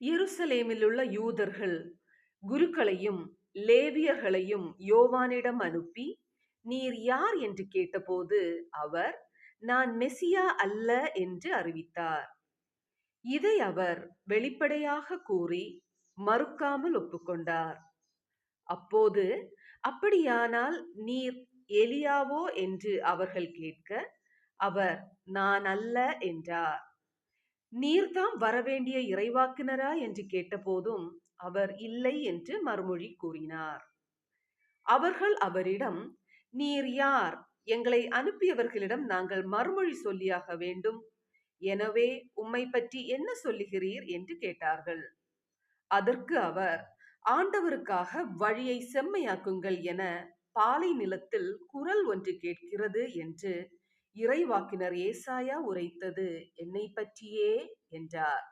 எருசலேமிலுள்ள யூதர்கள் குருக்களையும் லேவியர்களையும் யோவானிடம் அனுப்பி, நீர் யார் என்று கேட்டபோது, அவர், நான் மெசியா அல்ல என்று அறிவித்தார். இதை அவர் வெளிப்படையாக கூறி மறுக்காமல் ஒப்புக்கொண்டார். அப்போது, அப்படியானால் நீர் எலியாவோ என்று அவர்கள் கேட்க, அவர், நான் அல்ல என்றார். நீர்தாம் வரவேண்டிய இறைவாக்கினரா என்று கேட்டபோதும் அவர் இல்லை என்று மறுமொழி கூறினார். அவர்கள் அவரிடம், நீர் யார்? எங்களை அனுப்பியவர்களிடம் நாங்கள் மறுமொழி சொல்லியாக வேண்டும். எனவே உம்மை பற்றி என்ன சொல்லுகிறீர் என்று கேட்டார்கள். அதற்கு அவர், ஆண்டவருக்காக வழியை செம்மையாக்குங்கள் என பாலை நிலத்தில் குரல் ஒன்று கேட்கிறது என்று இறைவாக்கினர் ஏசாயா உரைத்தது என்னை பற்றியே என்றார்.